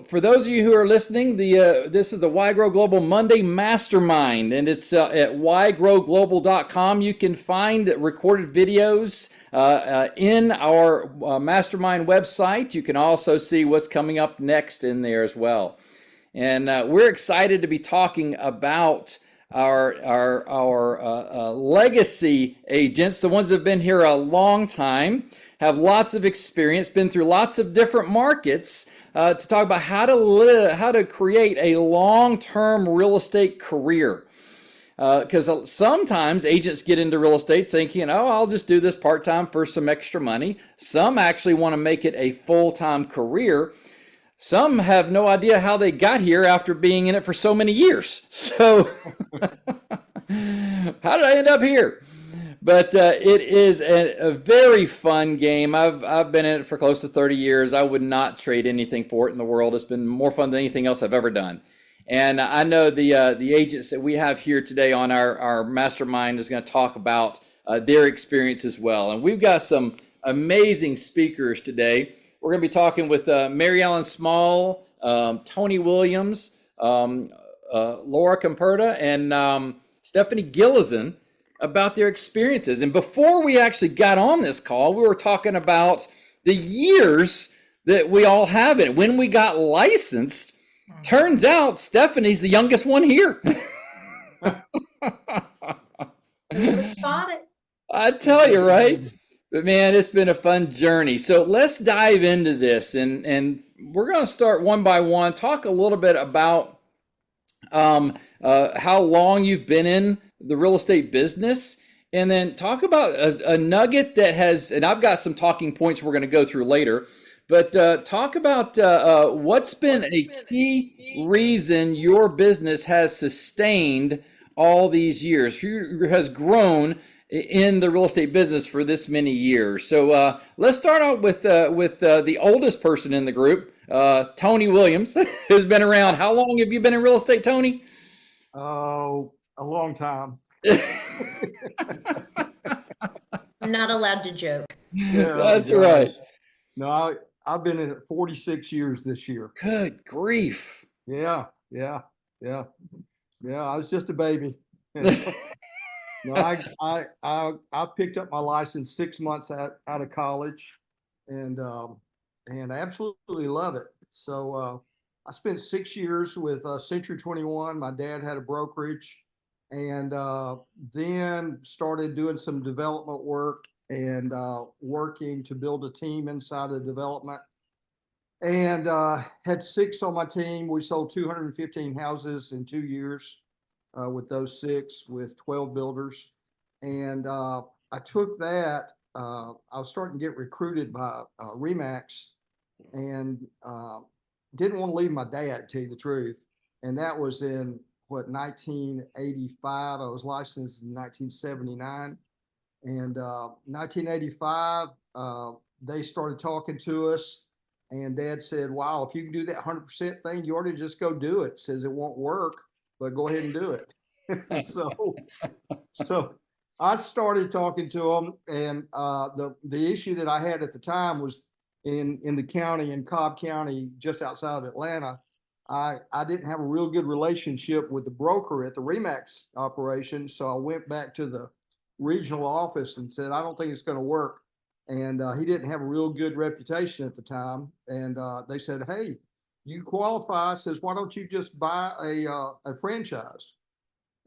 for those of you who are listening, this is the Why Grow Global Monday Mastermind, and it's at whygrowglobal.com. You can find recorded videos in our Mastermind website. You can also see what's coming up next in there as well. And we're excited to be talking about our legacy agents, the ones that have been here a long time, have lots of experience, been through lots of different markets, to talk about how to create a long-term real estate career. Because sometimes agents get into real estate thinking, oh, I'll just do this part-time for some extra money. Some actually want to make it a full-time career. Some have no idea how they got here after being in it for so many years. So how did I end up here? But it is a very fun game. I've been in it for close to 30 years. I would not trade anything for it in the world. It's been more fun than anything else I've ever done. And I know the agents that we have here today on our mastermind is going to talk about their experience as well. And we've got some amazing speakers today. We're going to be talking with Mary Ellen Small, Tony Wiliams, Laura Komperda, and Stephanie Gilezan about their experiences. And before we actually got on this call, we were talking about the years that we all have in it. When we got licensed, turns out Stephanie's the youngest one here. Thought it. I tell you, right? But man, it's been a fun journey. So let's dive into this, and we're going to start one by one. Talk a little bit about how long you've been in the real estate business, and then talk about a nugget that has, and I've got some talking points we're going to go through later, but talk about what's been a key reason your business has sustained all these years, has grown in the real estate business for this many years. So let's start out with the oldest person in the group, Tony Wiliams, who's been around. How long have you been in real estate, Tony? Oh, a long time. I'm not allowed to joke. Yeah, That's right. No, I've been in it 46 years this year. Good grief. Yeah. I was just a baby. No, I picked up my license 6 months out of college, and I absolutely love it. So I spent 6 years with Century 21. My dad had a brokerage, and then started doing some development work and working to build a team inside of development. And had 6 on my team. We sold 215 houses in 2 years with those 6, with 12 builders. And I took that. I was starting to get recruited by Remax, and didn't want to leave my dad, to tell you the truth. And that was in 1985. I was licensed in 1979. And 1985, they started talking to us, and Dad said, wow, if you can do that 100% thing, you ought to just go do it. Says it won't work, but go ahead and do it. So I started talking to them, and the issue that I had at the time was in the county, in Cobb County, just outside of Atlanta. I didn't have a real good relationship with the broker at the Remax operation, so I went back to the regional office and said, I don't think it's going to work. And he didn't have a real good reputation at the time. And they said, hey, you qualify. Says, why don't you just buy a franchise?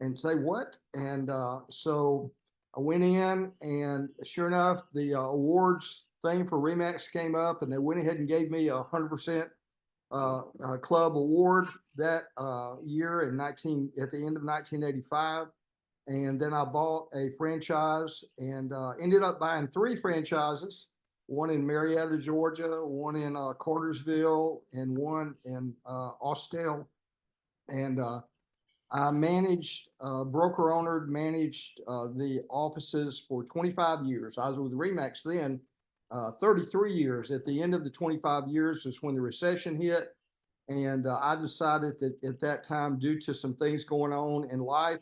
And say, what? And so I went in, and sure enough, the awards thing for Remax came up, and they went ahead and gave me 100% club award that year at the end of 1985. And then I bought a franchise, and ended up buying 3 franchises, one in Marietta, Georgia, one in Cartersville, and one in Austell. And I managed, broker-owner, managed the offices for 25 years. I was with Remax then 33 years. At the end of the 25 years is when the recession hit. And I decided that at that time, due to some things going on in life,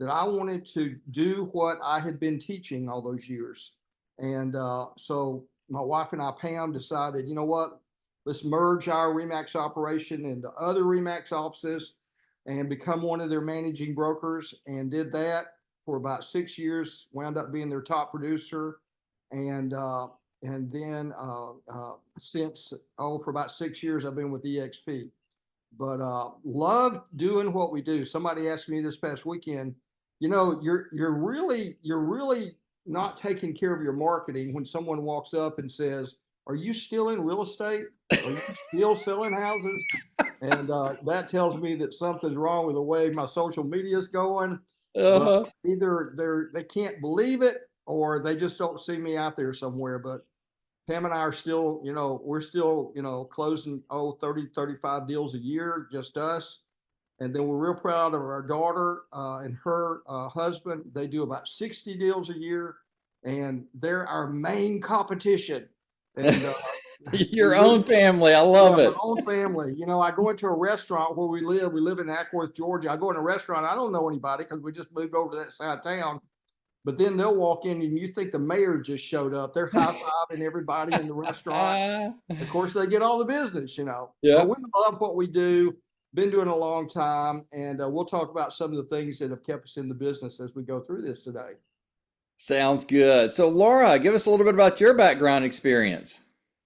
that I wanted to do what I had been teaching all those years. And so my wife and I, Pam, decided, you know what, let's merge our Remax operation into other Remax offices and become one of their managing brokers, and did that for about 6 years, wound up being their top producer. And then since, for about 6 years, I've been with EXP. But love doing what we do. Somebody asked me this past weekend, you're really not taking care of your marketing when someone walks up and says, "Are you still in real estate? Are you still selling houses?" And that tells me that something's wrong with the way my social media is going. But Uh-huh. either they can't believe it, or they just don't see me out there somewhere. But Pam and I are still, we're still, closing 30, 35 deals a year, just us. And then we're real proud of our daughter and her husband. They do about 60 deals a year, and they're our main competition. And we Your really, own family. I yeah, love our it. own family. I go into a restaurant where we live. We live in Ackworth, Georgia. I go in a restaurant. I don't know anybody because we just moved over to that side of town. But then they'll walk in and you think the mayor just showed up. They're high-fiving everybody in the restaurant. Of course, they get all the business. But Yeah. we love what we do, been doing a long time, and we'll talk about some of the things that have kept us in the business as we go through this today. Sounds good. So, Laura, give us a little bit about your background experience.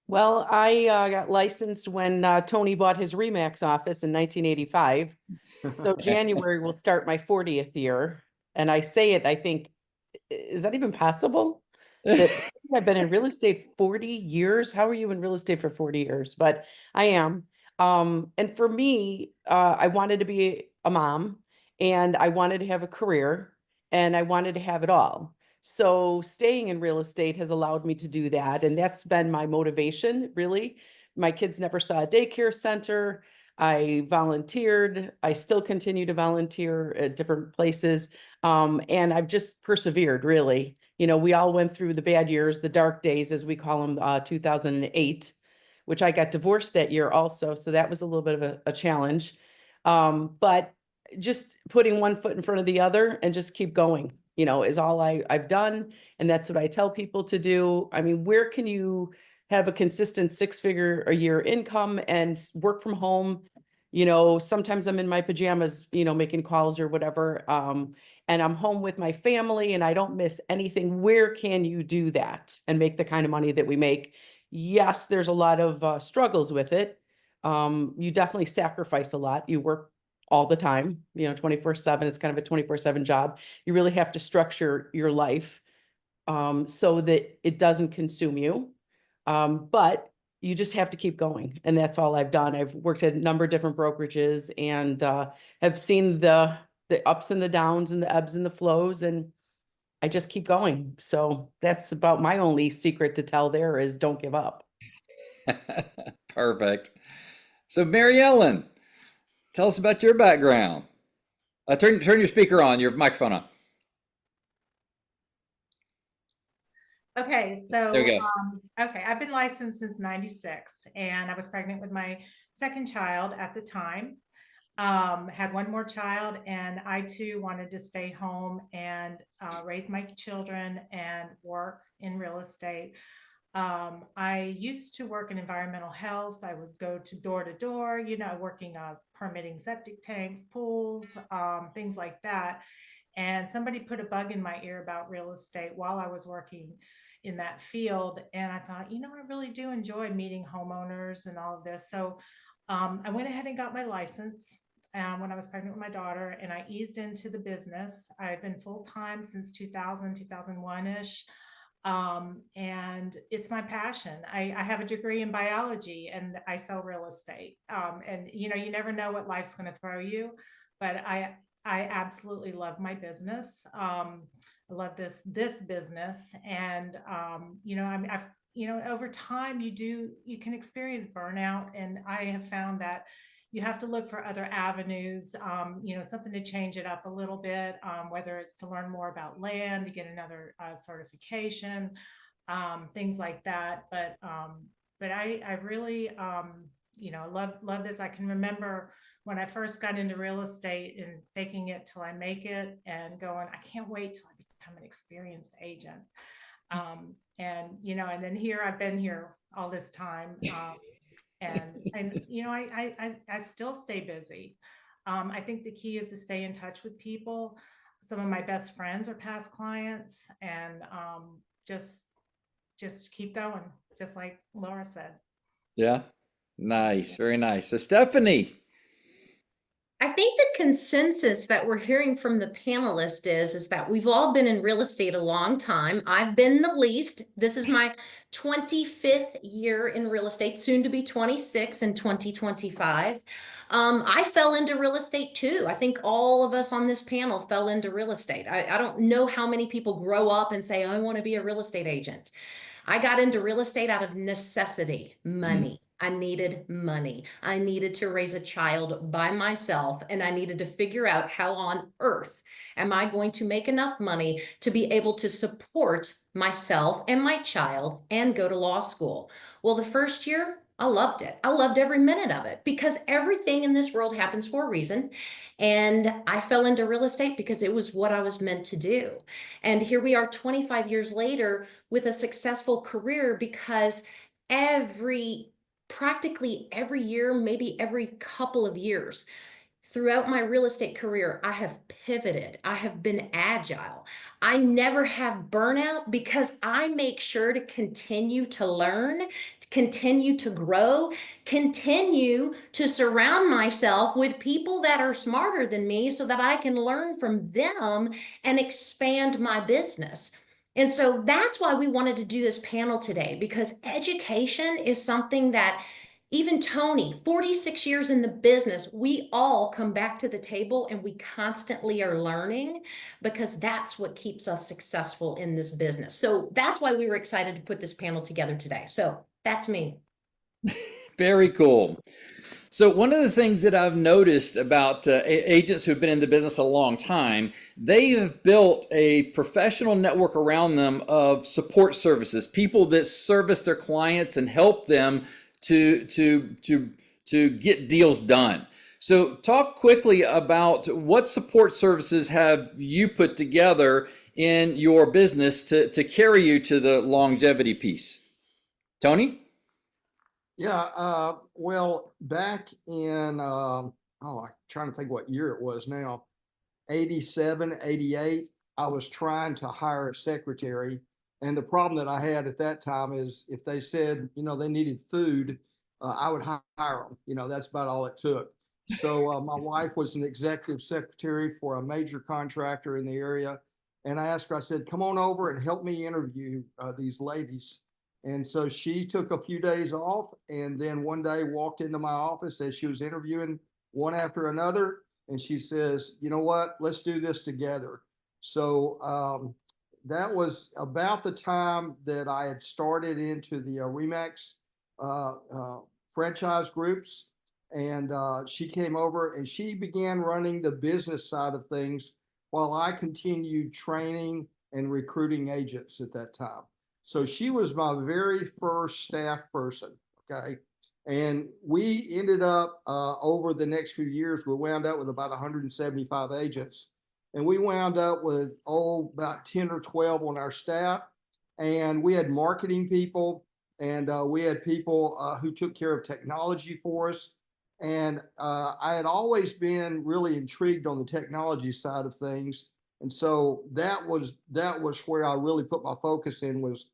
Well, I got licensed when Tony bought his Remax office in 1985. So January will start my 40th year. And I say it, I think, is that even possible? That I've been in real estate 40 years. How are you in real estate for 40 years? But I am. And for me, I wanted to be a mom, and I wanted to have a career, and I wanted to have it all. So staying in real estate has allowed me to do that. And that's been my motivation, really. My kids never saw a daycare center. I volunteered. I still continue to volunteer at different places. And I've just persevered, really. We all went through the bad years, the dark days, as we call them, 2008, which I got divorced that year also. So that was a little bit of a challenge. But just putting one foot in front of the other and just keep going, is all I've done. And that's what I tell people to do. I mean, where can you have a consistent 6-figure a year income and work from home? Sometimes I'm in my pajamas, making calls or whatever. And I'm home with my family and I don't miss anything. Where can you do that and make the kind of money that we make? Yes, there's a lot of struggles with it. You definitely sacrifice a lot. You work all the time, 24/7. It's kind of a 24/7 job. You really have to structure your life so that it doesn't consume you. But you just have to keep going. And that's all I've done. I've worked at a number of different brokerages and have seen the ups and the downs and the ebbs and the flows. And I just keep going. So that's about my only secret to tell there is don't give up. Perfect. So, Mary Ellen, tell us about your background. Turn your speaker on, your microphone on. Okay, There we so go. okay, I've been licensed since '96, and I was pregnant with my second child at the time. Had one more child, and I too wanted to stay home and raise my children and work in real estate. I used to work in environmental health. I would go to door, working permitting septic tanks, pools, things like that. And somebody put a bug in my ear about real estate while I was working in that field. And I thought, I really do enjoy meeting homeowners and all of this. So I went ahead and got my license when I was pregnant with my daughter, and I eased into the business. I've been full time since 2000, 2001-ish. And it's my passion. I have a degree in biology and I sell real estate. And you never know what life's going to throw you, but I absolutely love my business. I love this business, and over time you can experience burnout, and I have found that you have to look for other avenues, something to change it up a little bit, whether it's to learn more about land, to get another certification, things like that. But I really, love this. I can remember when I first got into real estate and faking it till I make it and going, I can't wait till I become an experienced agent. And then here I've been here all this time. And you know, I still stay busy. I think the key is to stay in touch with people. Some of my best friends are past clients, and just keep going, just like Laura said. Yeah. Nice. Very nice. So Stephanie. I think the consensus that we're hearing from the panelists is that we've all been in real estate a long time. I've been the least. This is my 25th year in real estate, soon to be 26 in 2025. I fell into real estate too. I think all of us on this panel fell into real estate. I don't know how many people grow up and say, I want to be a real estate agent. I got into real estate out of necessity, money. I needed money. I needed to raise a child by myself, and I needed to figure out how on earth am I going to make enough money to be able to support myself and my child and go to law school. Well, the first year, I loved it. I loved every minute of it because everything in this world happens for a reason. And I fell into real estate because it was what I was meant to do. And here we are 25 years later with a successful career because practically every year, maybe every couple of years, throughout my real estate career, I have pivoted. I have been agile. I never have burnout because I make sure to continue to learn, continue to grow, continue to surround myself with people that are smarter than me so that I can learn from them and expand my business. And so that's why we wanted to do this panel today, because education is something that even Tony, 46 years in the business, we all come back to the table and we constantly are learning because that's what keeps us successful in this business. So that's why we were excited to put this panel together today. So that's me. Very cool. So one of the things that I've noticed about agents who've been in the business a long time, they have built a professional network around them of support services, people that service their clients and help them to get deals done. So talk quickly about what support services have you put together in your business to carry you to the longevity piece. Tony? Yeah, well, back in, I'm trying to think what year it was now, 87, 88, I was trying to hire a secretary. And the problem that I had at that time is if they said, they needed food, I would hire them. That's about all it took. So my wife was an executive secretary for a major contractor in the area. And I asked her, I said, come on over and help me interview these ladies. And so she took a few days off and then one day walked into my office as she was interviewing one after another. And she says, you know what, let's do this together. So that was about the time that I had started into the RE/MAX franchise groups. And she came over and she began running the business side of things while I continued training and recruiting agents at that time. So she was my very first staff person, okay? And we ended up, over the next few years, we wound up with about 175 agents. And we wound up with, about 10 or 12 on our staff. And we had marketing people, and we had people who took care of technology for us. And I had always been really intrigued on the technology side of things. And so that was where I really put my focus in was,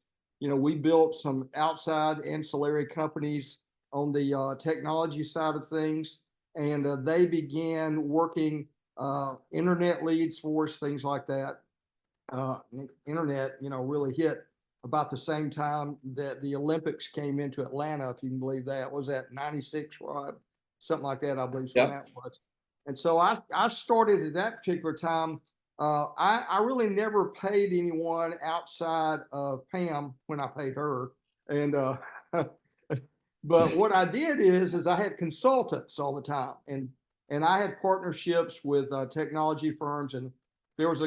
we built some outside ancillary companies on the technology side of things, and they began working internet leads for us, things like that. Internet, really hit about the same time that the Olympics came into Atlanta, if you can believe that. Was that 96, Rod? Something like that, I believe when that was. And so I started at that particular time. I really never paid anyone outside of Pam when I paid her. And but what I did is I had consultants all the time, and I had partnerships with technology firms. And there was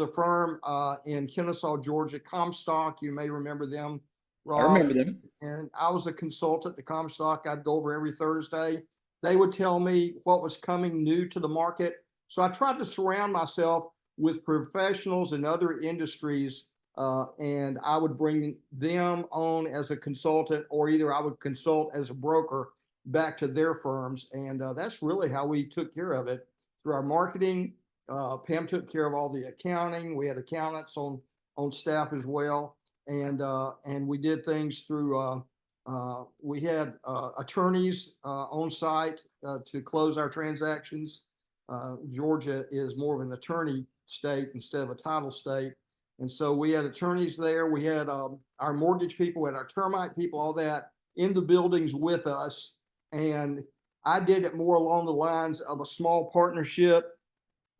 a firm in Kennesaw, Georgia, Comstock. You may remember them, Rob. I remember them. And I was a consultant to Comstock. I'd go over every Thursday. They would tell me what was coming new to the market. So I tried to surround myself with professionals in other industries, and I would bring them on as a consultant, or either I would consult as a broker back to their firms. And that's really how we took care of it through our marketing. Pam took care of all the accounting. We had accountants on staff as well. And we did things through, we had attorneys on site to close our transactions. Georgia is more of an attorney state instead of a title state. And so we had attorneys there. We had our mortgage people, we had our termite people, all that in the buildings with us. And I did it more along the lines of a small partnership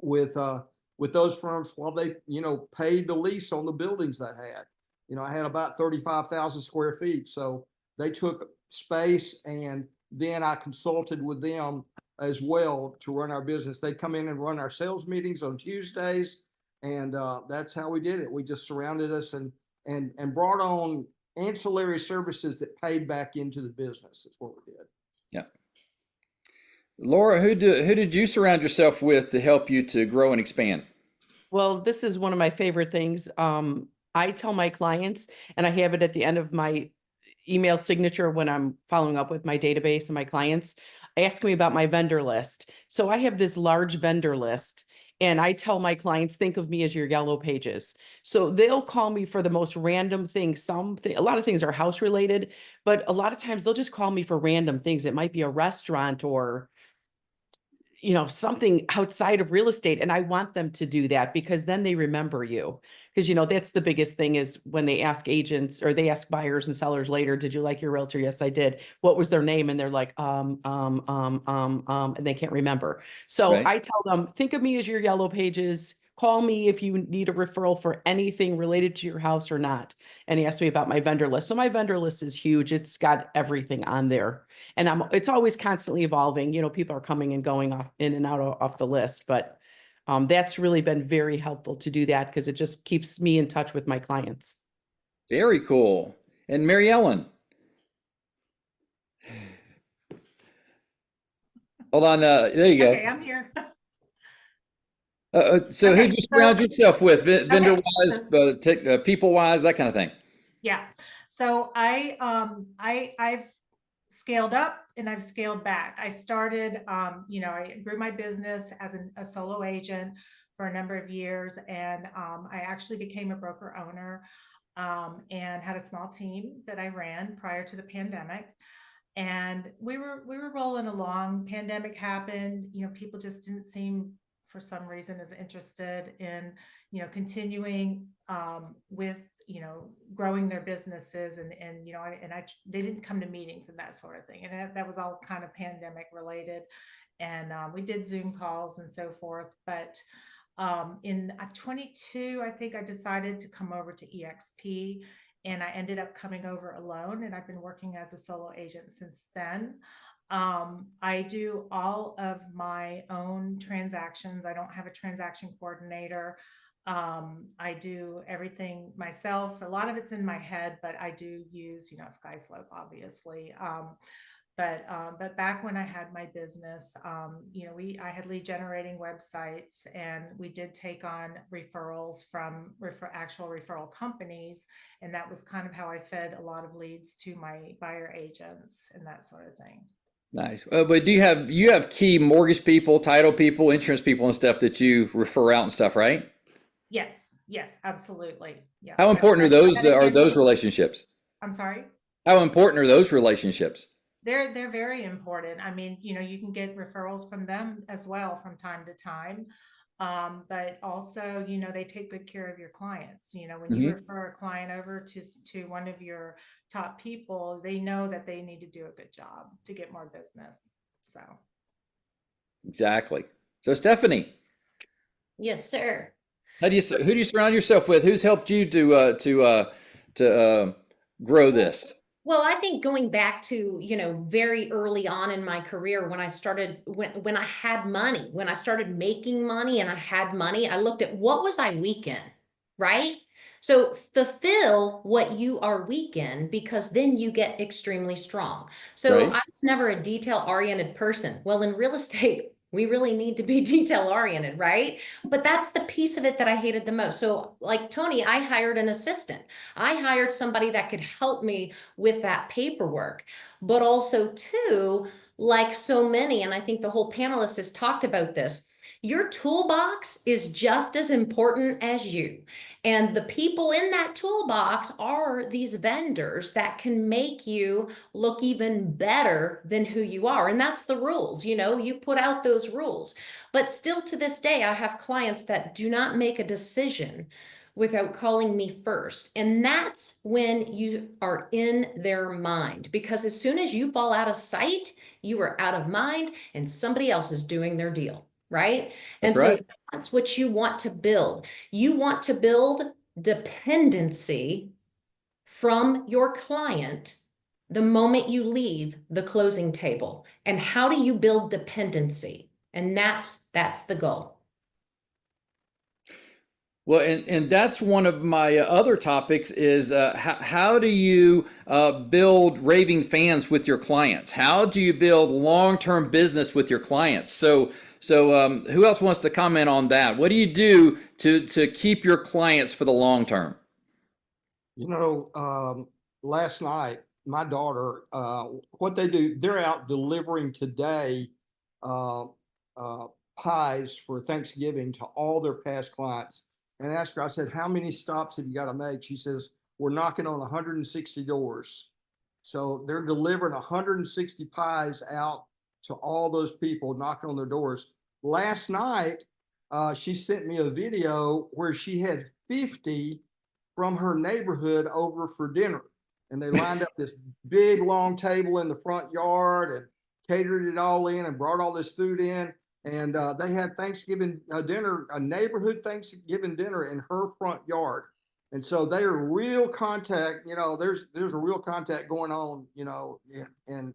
with those firms while they, paid the lease on the buildings I had. I had about 35,000 square feet. So they took space, and then I consulted with them as well to run our business. They'd come in and run our sales meetings on Tuesdays. And that's how we did it. We just surrounded us and brought on ancillary services that paid back into the business. That's what we did. Yeah. Laura, who did you surround yourself with to help you to grow and expand? Well, this is one of my favorite things. I tell my clients, and I have it at the end of my email signature when I'm following up with my database and my clients, ask me about my vendor list. So I have this large vendor list, and I tell my clients, think of me as your yellow pages. So they'll call me for the most random things. A lot of things are house related, but a lot of times they'll just call me for random things. It might be a restaurant or something outside of real estate. And I want them to do that because then they remember you. Because, that's the biggest thing is when they ask agents or they ask buyers and sellers later, did you like your realtor? Yes, I did. What was their name? And they're like, and they can't remember. So Right. I tell them, think of me as your yellow pages. Call me if you need a referral for anything related to your house or not. And he asked me about my vendor list. So my vendor list is huge. It's got everything on there. And it's always constantly evolving. People are coming and going in and out off the list. But that's really been very helpful to do that because it just keeps me in touch with my clients. Very cool. And Mary Ellen. Hold on. There you go. Okay, I'm here. So Okay, who'd you surround yourself with, vendor wise, Okay. people wise, that kind of thing? Yeah. So I've scaled up and I've scaled back. I started, I grew my business as a solo agent for a number of years, and I actually became a broker owner and had a small team that I ran prior to the pandemic. And we were rolling along. Pandemic happened. People just didn't seem, for some reason, as interested in continuing with growing their businesses and they didn't come to meetings and that sort of thing, and that was all kind of pandemic related. And we did Zoom calls and so forth. But in 22, I think I decided to come over to EXP, and I ended up coming over alone, and I've been working as a solo agent since then. I do all of my own transactions. I don't have a transaction coordinator. I do everything myself. A lot of it's in my head, but I do use, SkySlope, obviously. But back when I had my business, I had lead generating websites, and we did take on referrals from actual referral companies. And that was kind of how I fed a lot of leads to my buyer agents and that sort of thing. Nice. But do you have key mortgage people, title people, insurance people and stuff that you refer out and stuff, right? Yes, absolutely. Yeah. How important are those relationships? I'm sorry? How important are those relationships? They're very important. I mean, you can get referrals from them as well from time to time. But also, they take good care of your clients. When you refer a client over to one of your top people, they know that they need to do a good job to get more business. So. Exactly. So Stephanie. Yes, sir. Who do you surround yourself with? Who's helped you to grow this? Well, I think going back to, very early on in my career when I started, when I had money, when I started making money and I had money, I looked at what was I weak in, right? So fulfill what you are weak in, because then you get extremely strong. So Right. I was never a detail-oriented person. Well, in real estate, We really need to be detail oriented, right? But that's the piece of it that I hated the most. So like Tony, I hired an assistant. I hired somebody that could help me with that paperwork, but also too, like so many, and I think the whole panelist has talked about this, your toolbox is just as important as you. And the people in that toolbox are these vendors that can make you look even better than who you are. And that's the rules, you put out those rules. But still to this day, I have clients that do not make a decision without calling me first. And that's when you are in their mind, because as soon as you fall out of sight, you are out of mind and somebody else is doing their deal, right? That's And so right. that's what you want to build. You want to build dependency from your client the moment you leave the closing table. And how do you build dependency? And that's the goal. Well, and that's one of my other topics is how do you build raving fans with your clients? How do you build long-term business with your clients? So who else wants to comment on that? What do you do to keep your clients for the long term? Last night, my daughter, what they do, they're out delivering today uh, pies for Thanksgiving to all their past clients. And I asked her, I said, how many stops have you got to make? She says, we're knocking on 160 doors. So they're delivering 160 pies out to all those people knocking on their doors. Last night, she sent me a video where she had 50 from her neighborhood over for dinner. And they lined up this big long table in the front yard and catered it all in and brought all this food in. And they had Thanksgiving dinner, a neighborhood Thanksgiving dinner in her front yard. And so they are real contact, there's a real contact going on, and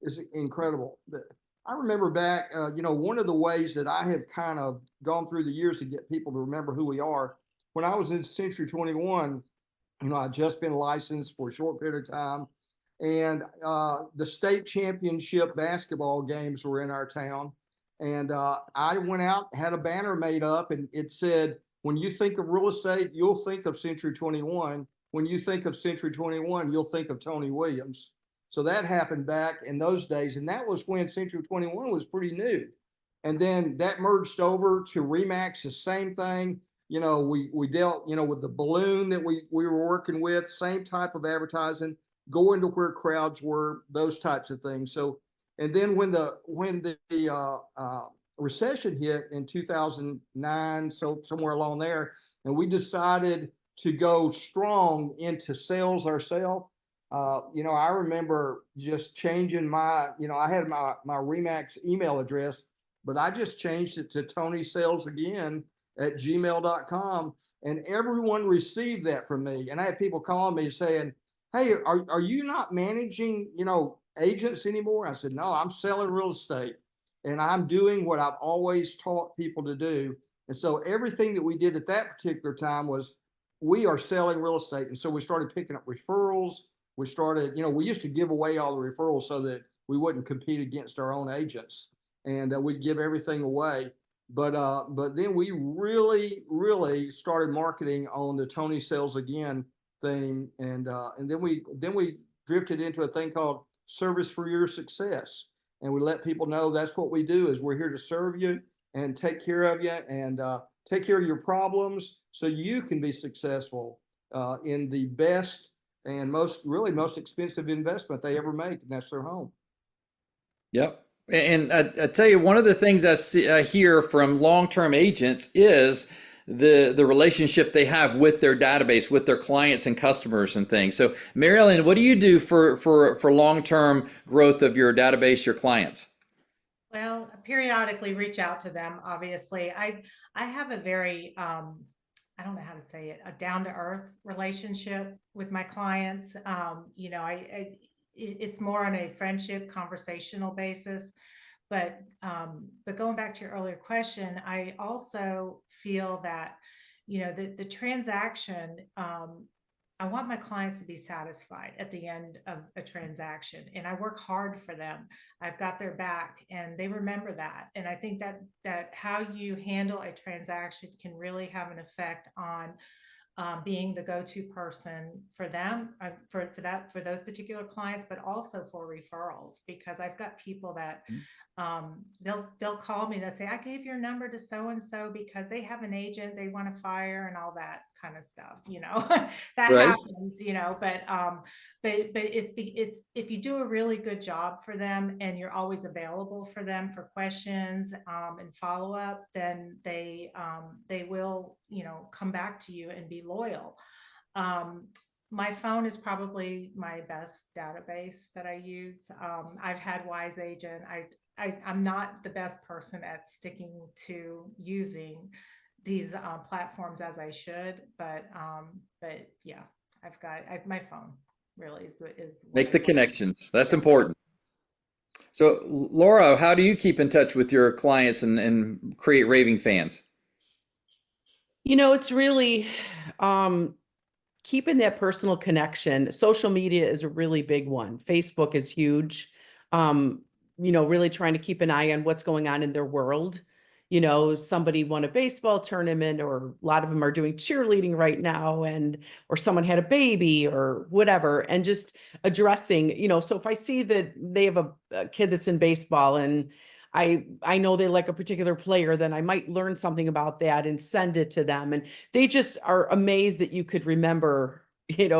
it's incredible. But I remember back, one of the ways that I have kind of gone through the years to get people to remember who we are. When I was in Century 21, I'd just been licensed for a short period of time. And the state championship basketball games were in our town. And I went out, had a banner made up, and it said, when you think of real estate, you'll think of Century 21. When you think of Century 21, you'll think of Tony Wiliams. So that happened back in those days. And that was when Century 21 was pretty new. And then that merged over to Remax, the same thing. We dealt, with the balloon that we were working with, same type of advertising, going to where crowds were, those types of things. So, and then when the recession hit in 2009, so somewhere along there, and we decided to go strong into sales ourselves. I remember just changing my, I had my Remax email address, but I just changed it to Tony Sales Again at gmail.com. And everyone received that from me. And I had people calling me saying, hey, are you not managing, agents anymore? I said, no, I'm selling real estate and I'm doing what I've always taught people to do. And so everything that we did at that particular time was we are selling real estate. And so we started picking up referrals. We started, we used to give away all the referrals so that we wouldn't compete against our own agents, and we'd give everything away. But then we really started marketing on the Tony Sales Again thing, and then we drifted into a thing called Service for Your Success, and we let people know that's what we do, is we're here to serve you and take care of you and take care of your problems so you can be successful in the best and most expensive investment they ever make, and that's their home. Yep. And I tell you, one of the things I hear from long-term agents is the relationship they have with their database, with their clients and customers and things. So, Marilyn, what do you do for long-term growth of your database, your clients? Well, periodically reach out to them. Obviously, I have a very I don't know how to say it, a down-to-earth relationship with my clients. It's more on a friendship, conversational basis. But going back to your earlier question, I also feel that, the transaction I want my clients to be satisfied at the end of a transaction, and I work hard for them. I've got their back, and they remember that. And I think that how you handle a transaction can really have an effect on being the go-to person for them, for those particular clients, but also for referrals, because I've got people that they'll call me, they'll say, I gave your number to so and so because they have an agent they want to fire and all that kind of stuff, that Right. happens, but it's if you do a really good job for them and you're always available for them for questions and follow up, then they will, come back to you and be loyal. My phone is probably my best database that I use. I've had Wise Agent. I'm not the best person at sticking to using these platforms as I should, but yeah, my phone really is Make the connections. That's important. So, Laura, how do you keep in touch with your clients and create raving fans? It's really keeping that personal connection. Social media is a really big one. Facebook is huge. Really trying to keep an eye on what's going on in their world. Somebody won a baseball tournament, or a lot of them are doing cheerleading right now, or someone had a baby or whatever, and just addressing, so if I see that they have a kid that's in baseball and I know they like a particular player, then I might learn something about that and send it to them. And they just are amazed that you could remember,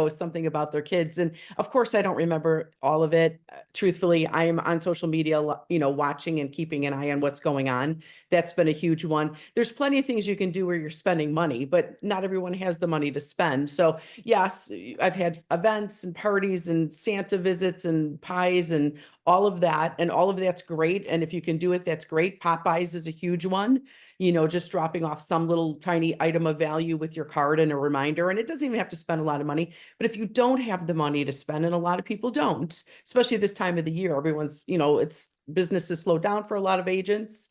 something about their kids. And of course, I don't remember all of it. Truthfully, I am on social media, watching and keeping an eye on what's going on. That's been a huge one. There's plenty of things you can do where you're spending money, but not everyone has the money to spend. So yes, I've had events and parties and Santa visits and pies and all of that. And all of that's great. And if you can do it, that's great. Popeyes is a huge one. Just dropping off some little tiny item of value with your card and a reminder. And it doesn't even have to spend a lot of money. But if you don't have the money to spend, and a lot of people don't, especially this time of the year, everyone's, it's business is slowed down for a lot of agents.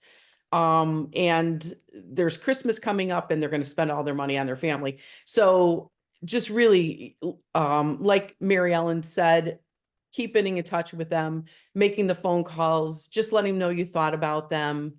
And there's Christmas coming up and they're going to spend all their money on their family. So just really, like Mary Ellen said, keeping in touch with them, making the phone calls, just letting them know you thought about them,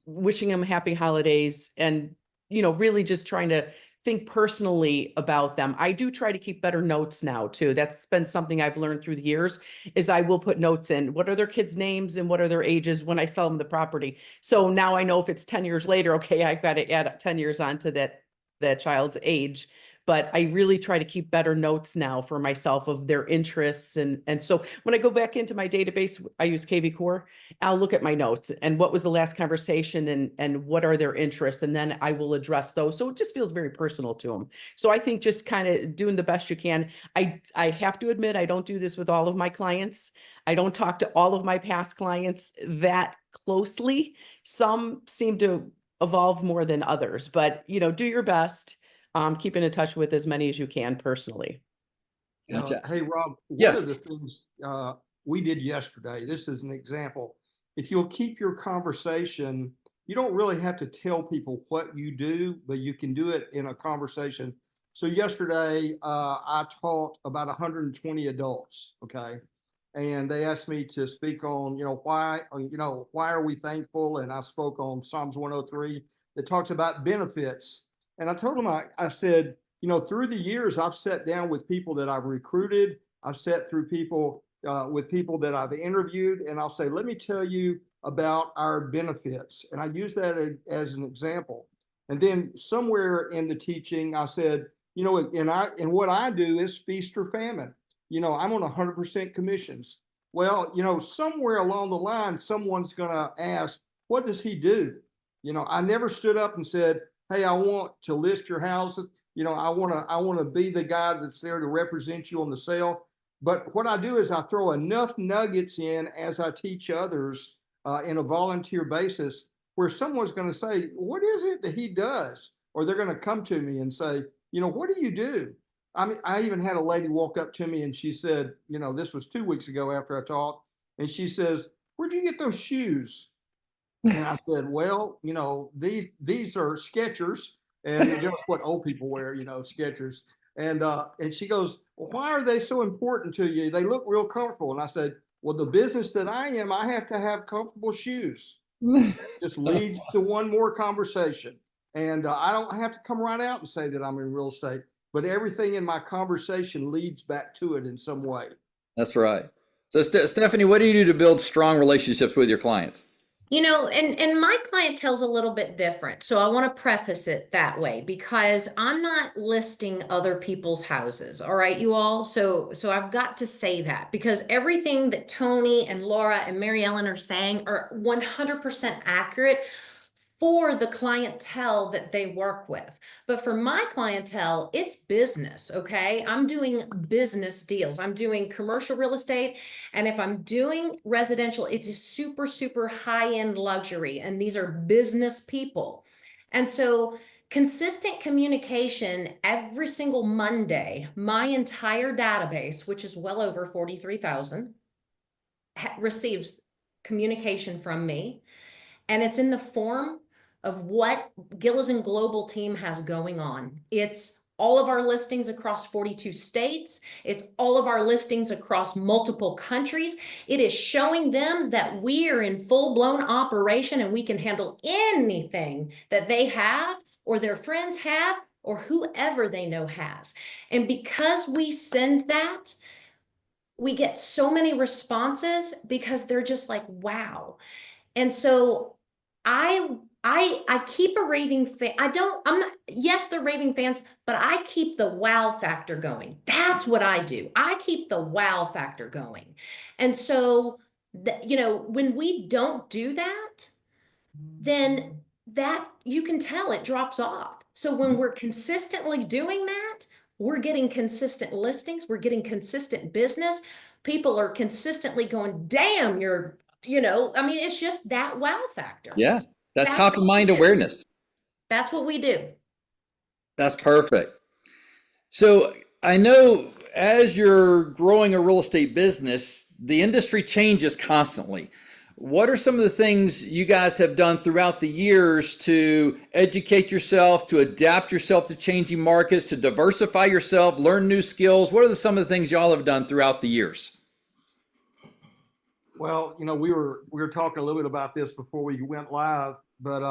wishing them happy holidays, and, really just trying to think personally about them. I do try to keep better notes now too. That's been something I've learned through the years, is I will put notes in what are their kids' names and what are their ages when I sell them the property. So now I know if it's 10 years later, okay, I've got to add 10 years onto that child's age. But I really try to keep better notes now for myself of their interests. And so when I go back into my database, I use KV Core. I'll look at my notes and what was the last conversation and what are their interests, and then I will address those. So it just feels very personal to them. So I think just kind of doing the best you can. I have to admit, I don't do this with all of my clients. I don't talk to all of my past clients that closely. Some seem to evolve more than others, but do your best. Keeping in touch with as many as you can personally. Gotcha. Hey, Rob, Yeah. one of the things we did yesterday, this is an example. If you'll keep your conversation, you don't really have to tell people what you do, but you can do it in a conversation. So yesterday, I taught about 120 adults, okay? And they asked me to speak on, why are we thankful? And I spoke on Psalms 103 that talks about benefits. And I told them, I said, through the years, I've sat down with people that I've recruited. I've sat through people with people that I've interviewed, and I'll say, let me tell you about our benefits. And I use that as an example. And then somewhere in the teaching, I said, and what I do is feast or famine. I'm on 100% commissions. Well, somewhere along the line, someone's going to ask, what does he do? I never stood up and said, hey, I want to list your houses. I want to be the guy that's there to represent you on the sale. But what I do is I throw enough nuggets in as I teach others in a volunteer basis, where someone's going to say, what is it that he does? Or they're going to come to me and say, what do you do? I mean, I even had a lady walk up to me and she said, this was 2 weeks ago after I taught, and she says, where'd you get those shoes? And I said, well, these are Skechers, and just what old people wear, Skechers. And she goes, well, why are they so important to you? They look real comfortable. And I said, well, the business that I am, I have to have comfortable shoes. Just leads to one more conversation. And I don't have to come right out and say that I'm in real estate, but everything in my conversation leads back to it in some way. That's right. So Stephanie, what do you do to build strong relationships with your clients? You know, and my clientele's a little bit different. So I want to preface it that way because I'm not listing other people's houses. All right, you all. So I've got to say that because everything that Tony and Laura and Mary Ellen are saying are 100% accurate for the clientele that they work with. But for my clientele, it's business, okay? I'm doing business deals. I'm doing commercial real estate. And if I'm doing residential, it's a super, super high-end luxury. And these are business people. And so consistent communication every single Monday, my entire database, which is well over 43,000, receives communication from me. And it's in the form of what Gilezan Global Team has going on. It's all of our listings across 42 states. It's all of our listings across multiple countries. It is showing them that we are in full-blown operation and we can handle anything that they have or their friends have or whoever they know has. And because we send that, we get so many responses because they're just like, wow. And so I keep a raving fan. I'm not, yes, they're raving fans, but I keep the wow factor going. That's what I do. I keep the wow factor going. And so, you know, when we don't do that, then that you can tell it drops off. So when we're consistently doing that, we're getting consistent listings, we're getting consistent business. People are consistently going, damn, you know, I mean, it's just that wow factor. Yeah, that That's top of what we mind do. awareness. That's what we do. That's perfect. So I know as you're growing a real estate business, the industry changes constantly. What are some of the things you guys have done throughout the years to educate yourself, to adapt yourself to changing markets, to diversify yourself, learn new skills? What are some of the things y'all have done throughout the years? Well, you know, we were talking a little bit about this before we went live, but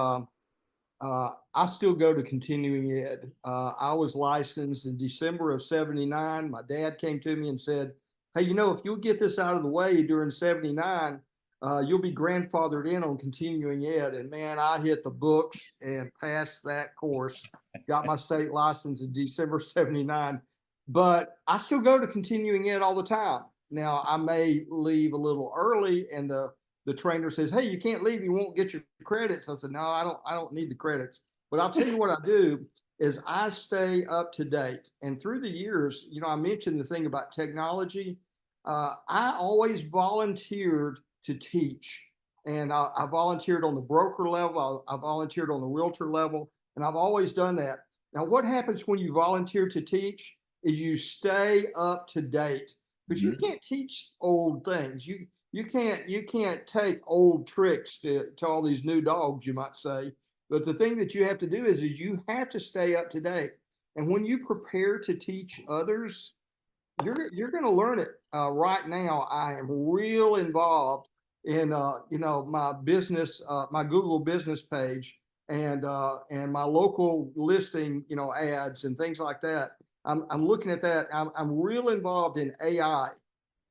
I still go to continuing ed. I was licensed in December of '79. My dad came to me and said, hey, you know, if you'll get this out of the way during '79, you'll be grandfathered in on continuing ed. And man, I hit the books and passed that course, got my state license in December '79. But I still go to continuing ed all the time. Now, I may leave a little early and the trainer says, hey, you can't leave, you won't get your credits. I said, no, I don't need the credits. But I'll tell you what I do is I stay up to date. And through the years, you know, I mentioned the thing about technology. I always volunteered to teach. And I volunteered on the broker level. I volunteered on the realtor level. And I've always done that. Now, what happens when you volunteer to teach is you stay up to date. Because you can't teach old things. You can't take old tricks to all these new dogs, you might say. But the thing that you have to do is you have to stay up to date. And when you prepare to teach others, you're going to learn it. Right now, I am real involved in you know, my business, my Google business page, and my local listing, you know, ads and things like that. I'm looking at that. I'm real involved in AI.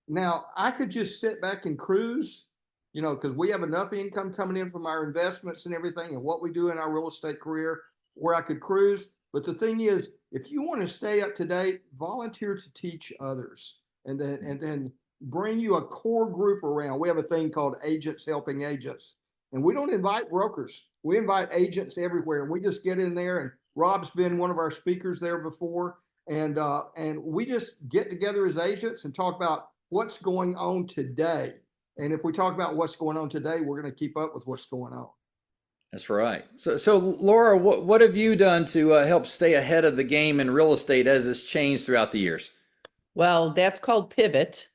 Now, I could just sit back and cruise, you know, because we have enough income coming in from our investments and everything and what we do in our real estate career where I could cruise. But the thing is, if you want to stay up to date, volunteer to teach others and then bring you a core group around. We have a thing called Agents Helping Agents. And we don't invite brokers. We invite agents everywhere. And we just get in there, and Rob's been one of our speakers there before. And we just get together as agents and talk about what's going on today. And if we talk about what's going on today, we're going to keep up with what's going on. That's right. So Laura, what have you done to help stay ahead of the game in real estate as it's changed throughout the years? Well, that's called pivot.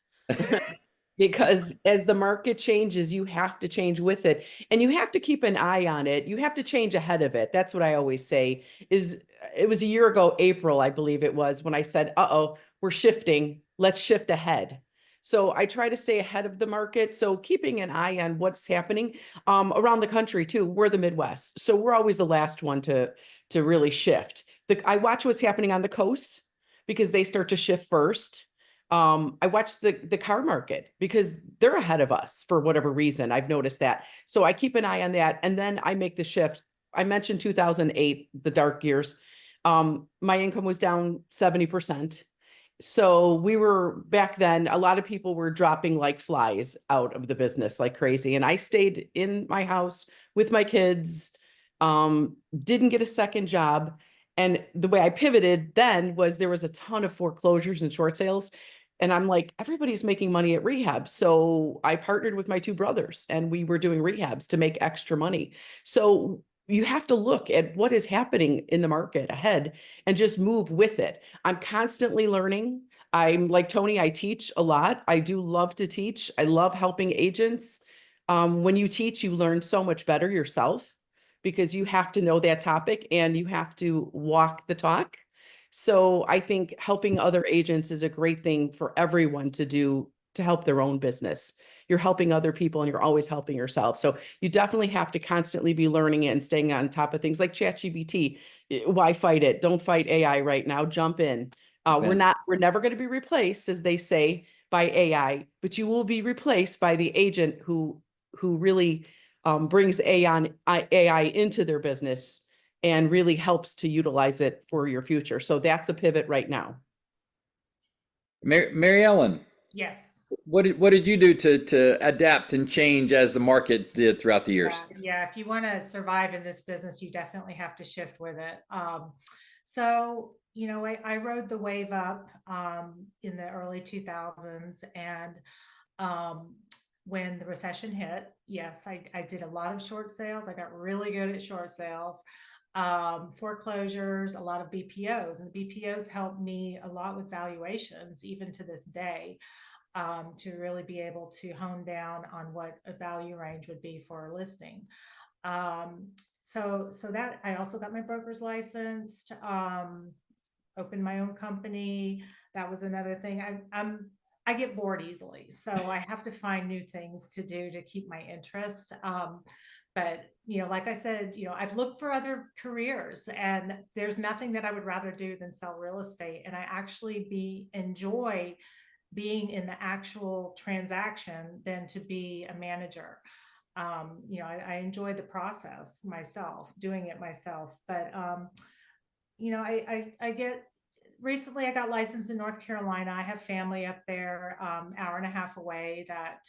Because as the market changes, you have to change with it, and you have to keep an eye on it. You have to change ahead of it. That's what I always say is it was a year ago, April, I believe it was, when I said, uh-oh, we're shifting, let's shift ahead. So I try to stay ahead of the market. So keeping an eye on what's happening around the country too. We're the Midwest, so we're always the last one to really shift. I watch what's happening on the coast because they start to shift first. I watch the car market because they're ahead of us for whatever reason. I've noticed that. So I keep an eye on that, and then I make the shift. I mentioned 2008, the dark years. My income was down 70%. So we were back then, a lot of people were dropping like flies out of the business like crazy. And I stayed in my house with my kids, didn't get a second job. And the way I pivoted then was there was a ton of foreclosures and short sales. And I'm like, everybody's making money at rehab. So I partnered with my two brothers and we were doing rehabs to make extra money. So you have to look at what is happening in the market ahead and just move with it. I'm constantly learning. I'm like Tony, I teach a lot. I do love to teach. I love helping agents. When you teach, you learn so much better yourself because you have to know that topic and you have to walk the talk. So I think helping other agents is a great thing for everyone to do to help their own business. You're helping other people and you're always helping yourself. So you definitely have to constantly be learning it and staying on top of things like ChatGPT. Why fight it? Don't fight AI right now. Jump in. We're never going to be replaced, as they say, by AI, but you will be replaced by the agent who really brings AI into their business and really helps to utilize it for your future. So that's a pivot right now. Mary Ellen, Yes. what did you do to adapt and change as the market did throughout the years? Yeah. If you want to survive in this business, you definitely have to shift with it. So, I rode the wave up in the early 2000s. And when the recession hit, yes, I did a lot of short sales. I got really good at short sales, foreclosures, a lot of BPOs. And the BPOs helped me a lot with valuations, even to this day, to really be able to hone down on what a value range would be for a listing. So that I also got my broker's licensed, opened my own company. That was another thing. I get bored easily, so I have to find new things to do to keep my interest. But like I said, I've looked for other careers, and there's nothing that I would rather do than sell real estate. And I actually enjoy being in the actual transaction than to be a manager. I enjoy the process myself, doing it myself. But recently I got licensed in North Carolina. I have family up there, hour and a half away, that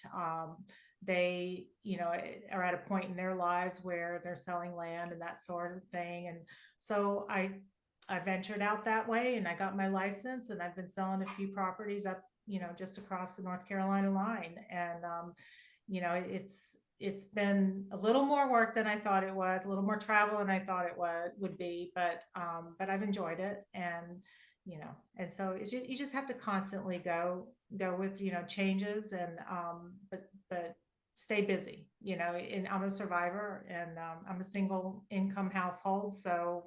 they, are at a point in their lives where they're selling land and that sort of thing. And so I ventured out that way and I got my license, and I've been selling a few properties up, just across the North Carolina line. And, it's been a little more work than I thought it was, a little more travel than I thought it would be, but I've enjoyed it. And, and so you just have to constantly go with, changes, and, but stay busy, and I'm a survivor, and, I'm a single income household. So,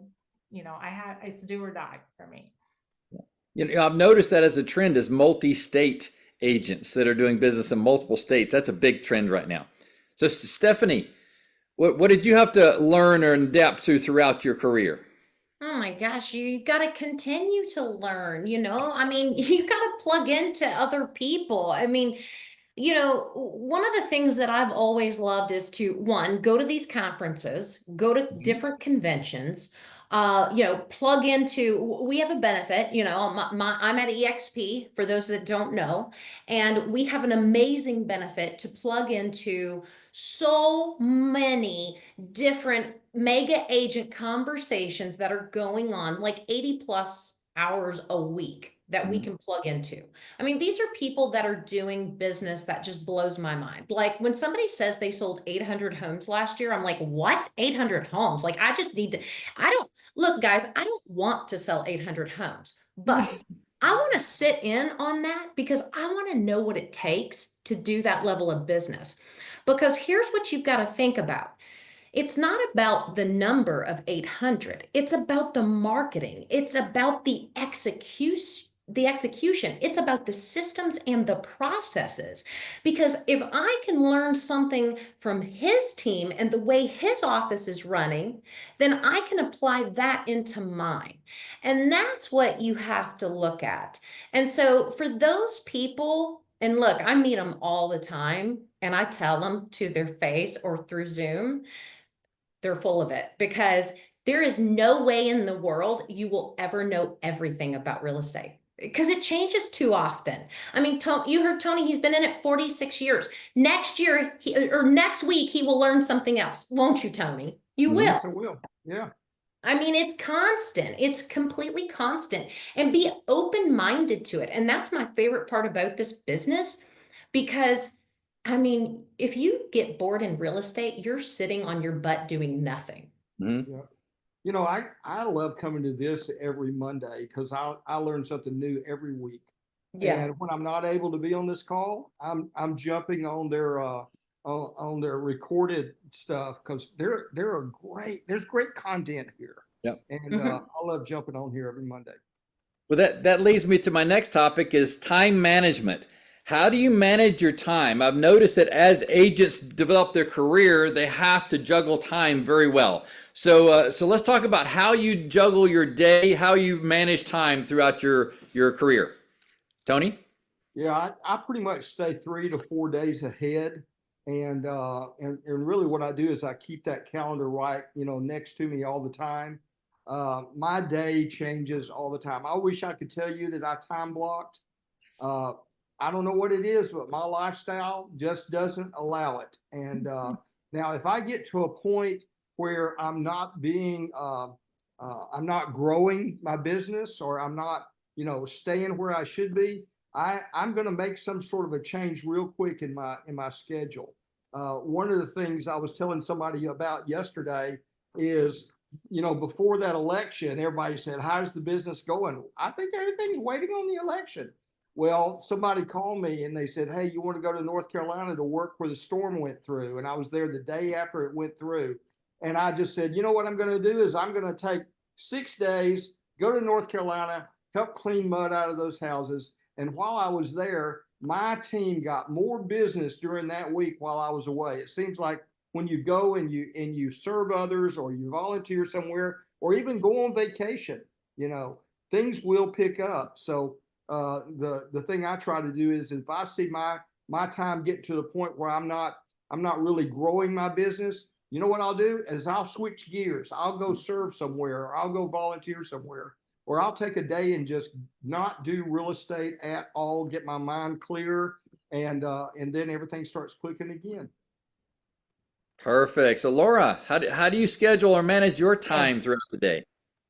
it's do or die for me. I've noticed that as a trend is multi-state agents that are doing business in multiple states. That's a big trend right now. So Stephanie, what did you have to learn or adapt to throughout your career? Oh my gosh, you got to continue to learn, I mean, you got to plug into other people. I mean, one of the things that I've always loved is to, one, go to these conferences, go to different conventions, plug into, we have a benefit, I'm at EXP for those that don't know, and we have an amazing benefit to plug into so many different mega agent conversations that are going on, like 80 plus hours a week that we can plug into. I mean, these are people that are doing business that just blows my mind. Like when somebody says they sold 800 homes last year, I'm like, what? 800 homes? Like, look, guys, I don't want to sell 800 homes, but I want to sit in on that because I want to know what it takes to do that level of business. Because here's what you've got to think about. It's not about the number of 800. It's about the marketing. It's about the execution. It's about the systems and the processes. Because if I can learn something from his team and the way his office is running, then I can apply that into mine. And that's what you have to look at. And so for those people, and look, I meet them all the time and I tell them to their face or through Zoom, they're full of it, because there is no way in the world you will ever know everything about real estate, because it changes too often. I mean, you heard Tony, he's been in it 46 years. Next year, or next week, he will learn something else. Won't you, Tony? You will. Yes, I will. Yeah. I mean, it's constant. It's completely constant, and be open-minded to it. And that's my favorite part about this business, because I mean, if you get bored in real estate, you're sitting on your butt doing nothing. Mhm. Yeah. You know, I love coming to this every Monday because I learn something new every week. Yeah. And when I'm not able to be on this call, I'm jumping on their recorded stuff because there's great content here. Yep. And I love jumping on here every Monday. Well, that leads me to my next topic is time management. How do you manage your time? I've noticed that as agents develop their career, they have to juggle time very well. So let's talk about how you juggle your day, how you manage time throughout your career. Tony? Yeah, I pretty much stay 3 to 4 days ahead. And really what I do is I keep that calendar right, next to me all the time. My day changes all the time. I wish I could tell you that I time blocked. I don't know what it is, but my lifestyle just doesn't allow it. And now if I get to a point where I'm not growing my business, or I'm not, staying where I should be, I'm going to make some sort of a change real quick in my schedule. One of the things I was telling somebody about yesterday is, before that election, everybody said, how's the business going? I think everything's waiting on the election. Well, somebody called me and they said, hey, you want to go to North Carolina to work where the storm went through? And I was there the day after it went through. And I just said, you know what I'm going to do is I'm going to take 6 days, go to North Carolina, help clean mud out of those houses. And while I was there, my team got more business during that week while I was away. It seems like when you go and you serve others, or you volunteer somewhere, or even go on vacation, things will pick up. So the thing I try to do is, if I see my time getting to the point where I'm not really growing my business, you know what I'll do is I'll switch gears. I'll go serve somewhere, or I'll go volunteer somewhere, or I'll take a day and just not do real estate at all, get my mind clear, and then everything starts clicking again. Perfect. So Laura, how do you schedule or manage your time throughout the day?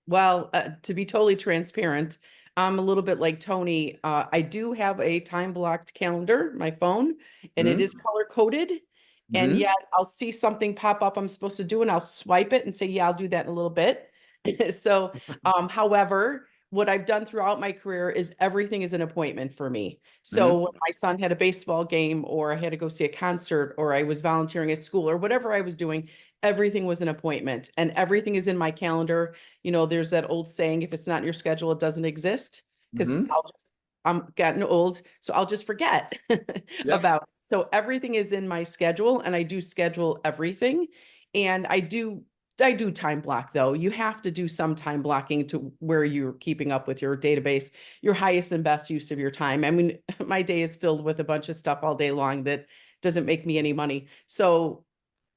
Well, to be totally transparent, I'm a little bit like Tony. I do have a time blocked calendar, my phone, and it is color coded. And yet I'll see something pop up I'm supposed to do, and I'll swipe it and say, yeah, I'll do that in a little bit. So, however, what I've done throughout my career is everything is an appointment for me. So when my son had a baseball game, or I had to go see a concert, or I was volunteering at school, or whatever I was doing, everything was an appointment, and everything is in my calendar. There's that old saying, if it's not in your schedule, it doesn't exist. Because I'm getting old, so I'll just forget about it. So everything is in my schedule, and I do schedule everything. And I do time block, though. You have to do some time blocking to where you're keeping up with your database, your highest and best use of your time. I mean, my day is filled with a bunch of stuff all day long that doesn't make me any money. So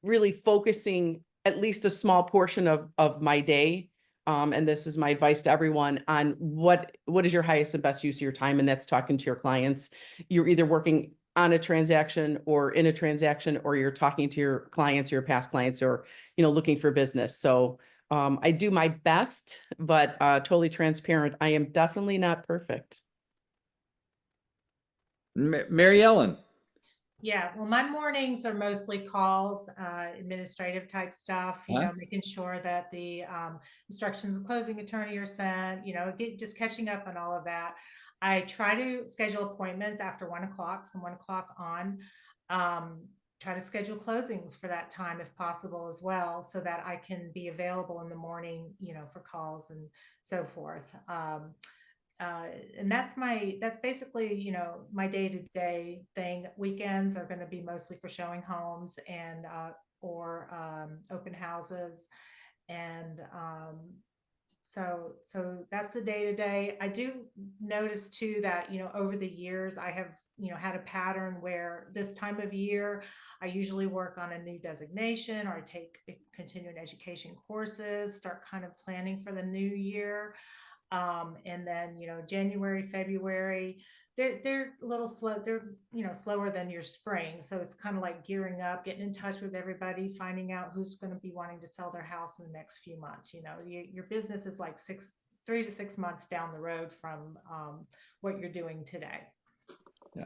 really focusing at least a small portion of my day, and this is my advice to everyone, on what is your highest and best use of your time, and that's talking to your clients. You're either working on a transaction or in a transaction, or you're talking to your clients, your past clients, or looking for business. So I do my best, but totally transparent, I am definitely not perfect. Mary Ellen. Yeah, well, my mornings are mostly calls, administrative type stuff, making sure that the instructions of closing attorney are sent, just catching up on all of that. I try to schedule appointments after 1 o'clock, from 1 o'clock on. try to schedule closings for that time if possible as well, so that I can be available in the morning, for calls and so forth. And that's basically, my day-to-day thing. Weekends are going to be mostly for showing homes and, or open houses. And so that's the day-to-day. I do notice too that, over the years I have, had a pattern where this time of year, I usually work on a new designation, or I take continuing education courses, start kind of planning for the new year. And then, January, February, they're a little slow. They're, slower than your spring. So it's kind of like gearing up, getting in touch with everybody, finding out who's going to be wanting to sell their house in the next few months. Your business is like 3 to 6 months down the road from what you're doing today. Yeah.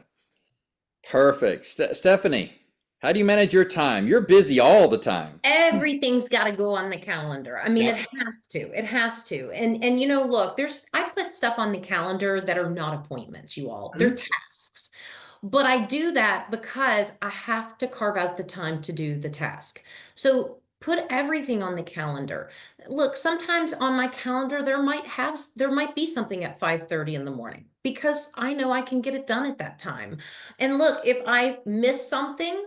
Perfect. Stephanie, how do you manage your time? You're busy all the time. Everything's got to go on the calendar. I mean, Yeah. it has to. And look, I put stuff on the calendar that are not appointments, you all. They're tasks. But I do that because I have to carve out the time to do the task. So put everything on the calendar. Look, sometimes on my calendar there might be something at 5:30 in the morning, because I know I can get it done at that time. And look, if I miss something,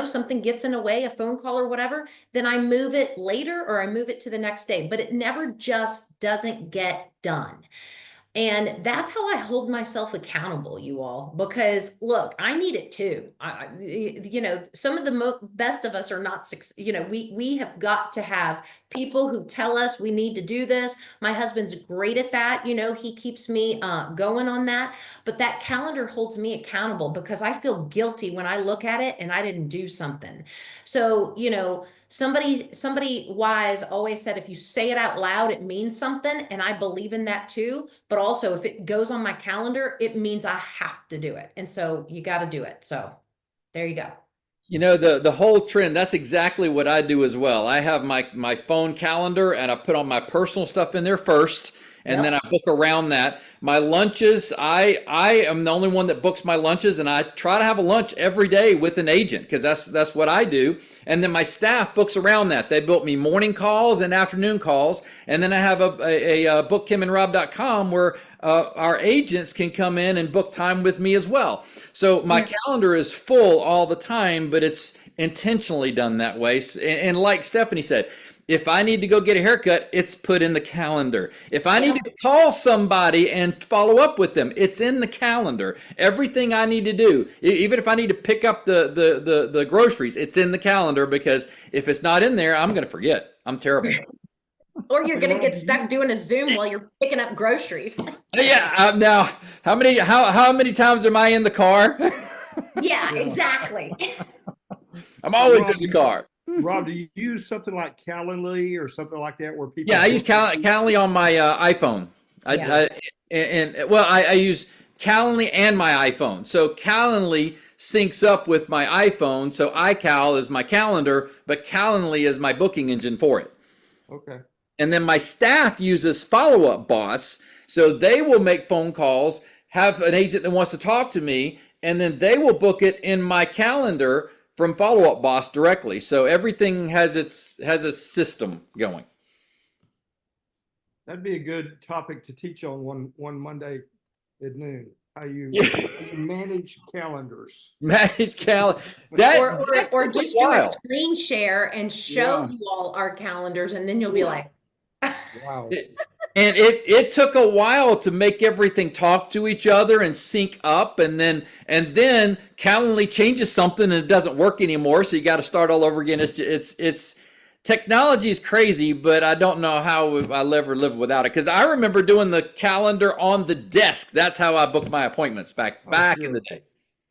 something gets in a way, a phone call or whatever, then I move it later or I move it to the next day, but it never just doesn't get done. And that's how I hold myself accountable, you all, because look, I need it too. Some of the best of us are not, we have got to have people who tell us we need to do this. My husband's great at that. He keeps me going on that, but that calendar holds me accountable because I feel guilty when I look at it and I didn't do something. So, somebody wise always said, if you say it out loud, it means something. And I believe in that too. But also if it goes on my calendar, it means I have to do it. And so you got to do it. So there you go. The whole trend, that's exactly what I do as well. I have my phone calendar and I put all my personal stuff in there first. And then I book around that. My lunches, I am the only one that books my lunches, and I try to have a lunch every day with an agent because that's what I do. And then my staff books around that. They book me morning calls and afternoon calls. And then I have a booktimandrob.com where our agents can come in and book time with me as well. So my calendar is full all the time, but it's intentionally done that way. And like Stephanie said, if I need to go get a haircut, it's put in the calendar. If I need to call somebody and follow up with them, it's in the calendar. Everything I need to do, even if I need to pick up the groceries, it's in the calendar, because if it's not in there, I'm going to forget. I'm terrible. Or you're going to get stuck doing a Zoom while you're picking up groceries. Yeah. Now, how many times am I in the car? Yeah, exactly. I'm always in the car. Rob, do you use something like Calendly or something like that where people? Yeah, I use Calendly on my iPhone. I use Calendly and my iPhone. So Calendly syncs up with my iPhone. So iCal is my calendar, but Calendly is my booking engine for it. Okay. And then my staff uses Follow Up Boss. So they will make phone calls, have an agent that wants to talk to me, and then they will book it in my calendar from Follow Up Boss directly. So everything has a system going. That'd be a good topic to teach on one Monday at noon. How you manage calendars. Manage calendar. Or just do a screen share and show you all our calendars, and then you'll be like, wow. And it took a while to make everything talk to each other and sync up, and then Calendly changes something and it doesn't work anymore, so you got to start all over again. It's technology is crazy, but I don't know how I'll ever live without it, because I remember doing the calendar on the desk. That's how I booked my appointments back in the day.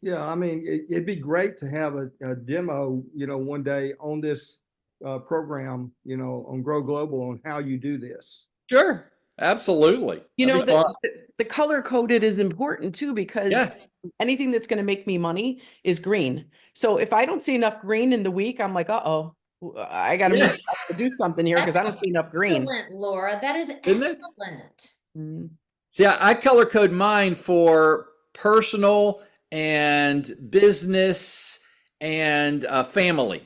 Yeah, I mean, it'd be great to have a demo, one day on this program, on Grow Global, on how you do this. Sure, absolutely. The color coded is important too, because anything that's going to make me money is green. So if I don't see enough green in the week, I'm like, uh-oh, I got to do something here because I don't see enough green. Excellent, Laura. That is excellent. See, I color code mine for personal and business and family.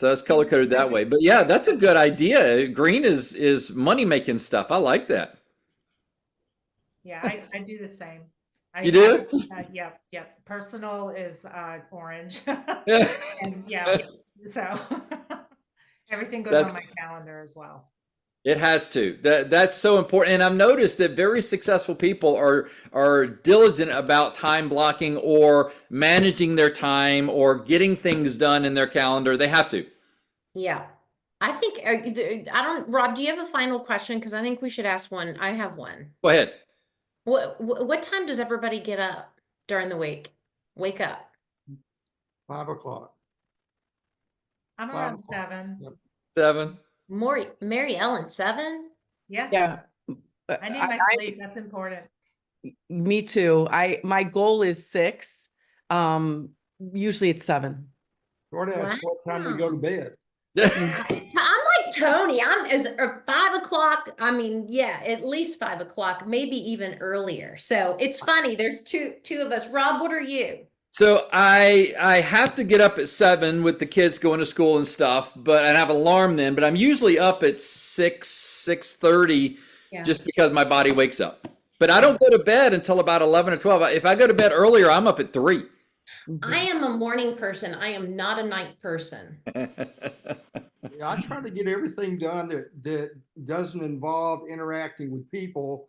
So it's color coded that way. But yeah, that's a good idea. Green is money making stuff. I like that. Yeah, I do the same. You do? Yeah, yeah. Personal is orange. Yeah. And yeah, so everything goes That's on my calendar as well. It has to. That's so important. And I've noticed that very successful people are diligent about time blocking or managing their time or getting things done in their calendar. They have to. Yeah. I think, Rob, do you have a final question? Because I think we should ask one. I have one. Go ahead. What time does everybody get up during the week? Wake up. 5 o'clock. I'm 5 around o'clock. 7. Yep. 7. Mary Ellen, 7? Yeah, Yeah. I need my sleep. That's important. Me too. My goal is 6. Usually it's 7. Jordan asked what time we go to bed. I'm like Tony. I'm 5 o'clock. I mean, yeah, at least 5 o'clock, maybe even earlier. So it's funny. There's two of us. Rob, what are you? So I have to get up at 7 with the kids going to school and stuff, and I have an alarm then, but I'm usually up at 6:30 Yeah. just because my body wakes up. But I don't go to bed until about 11 or 12. If I go to bed earlier, I'm up at 3. I am a morning person. I am not a night person. Yeah, I try to get everything done that doesn't involve interacting with people,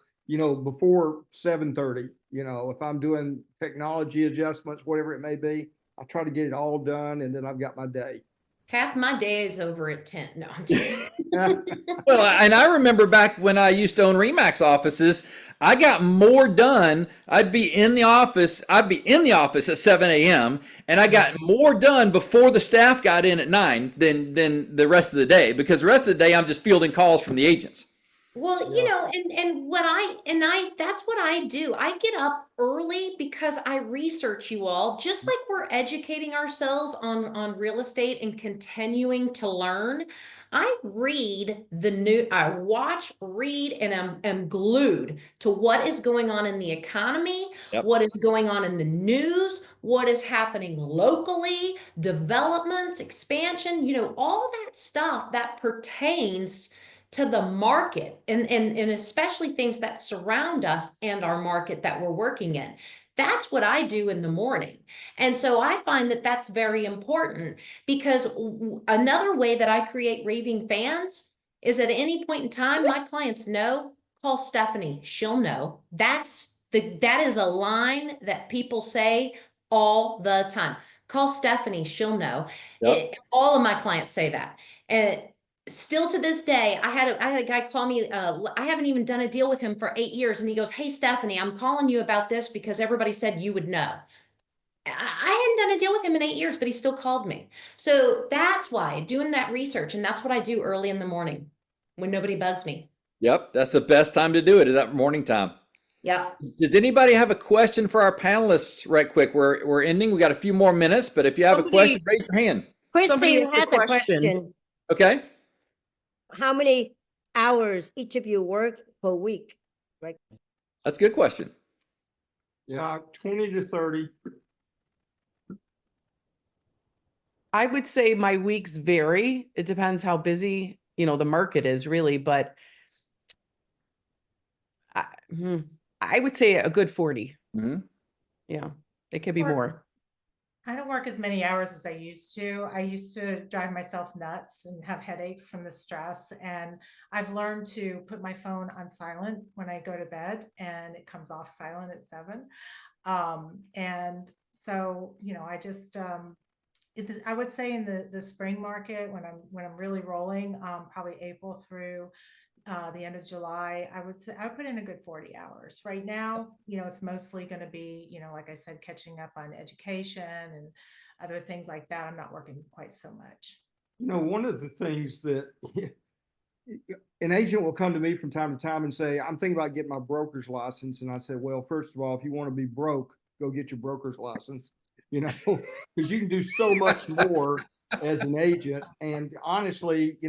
before 7:30. If I'm doing technology adjustments, whatever it may be, I try to get it all done, and then I've got my day. Half my day is over at 10. No, I'm just Well, and I remember back when I used to own Remax offices, I got more done. I'd be in the office at 7 a.m. and I got more done before the staff got in at 9 than the rest of the day, because the rest of the day I'm just fielding calls from the agents. Well, that's what I do. I get up early because I research, you all, just like we're educating ourselves on real estate and continuing to learn. I watch, read, and am glued to what is going on in the economy, Yep. what is going on in the news, what is happening locally, developments, expansion, all that stuff that pertains to the market and especially things that surround us and our market that we're working in. That's what I do in the morning. And so I find that that's very important, because another way that I create raving fans is at any point in time, my clients know, call Stephanie, she'll know. That is a line that people say all the time. Call Stephanie, she'll know. Yep. All of my clients say that. And still to this day, I had a guy call me. I haven't even done a deal with him for 8 years, and he goes, "Hey, Stephanie, I'm calling you about this because everybody said you would know." I hadn't done a deal with him in 8 years, but he still called me. So that's why, doing that research, and that's what I do early in the morning when nobody bugs me. Yep, that's the best time to do it, is that morning time. Yep. Does anybody have a question for our panelists right quick? We're ending. We got a few more minutes, but if you have a question, raise your hand. Somebody Christine asked a has a question. question. Okay. How many hours each of you work per week? Right? That's a good question. Yeah, 20 to 30. I would say my weeks vary. It depends how busy, the market is really, but I would say a good 40. Mm-hmm. Yeah, it could be Or- more. I don't work as many hours as I used to. I used to drive myself nuts and have headaches from the stress. And I've learned to put my phone on silent when I go to bed, and it comes off silent at 7. And so, I just, I would say in the spring market, when I'm really rolling, probably April through the end of July, I would say I would put in a good 40 hours. Right now, it's mostly going to be, like I said, catching up on education and other things like that. I'm not working quite so much. One of the things that an agent will come to me from time to time and say, "I'm thinking about getting my broker's license." And I said, "Well, first of all, if you want to be broke, go get your broker's license, because you can do so much more as an agent." And honestly,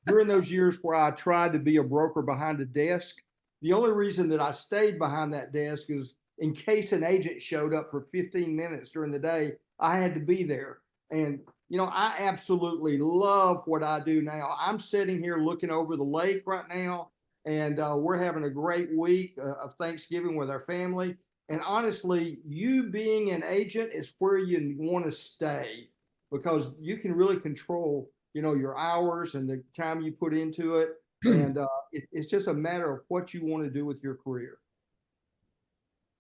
during those years where I tried to be a broker behind a desk, the only reason that I stayed behind that desk is in case an agent showed up for 15 minutes during the day I had to be there. And, you know, I absolutely love what I do now. I'm sitting here looking over the lake right now, and we're having a great week of Thanksgiving with our family. And honestly, you being an agent is where you want to stay, because you can really control, you know, your hours and the time you put into it. And it's just a matter of what you want to do with your career.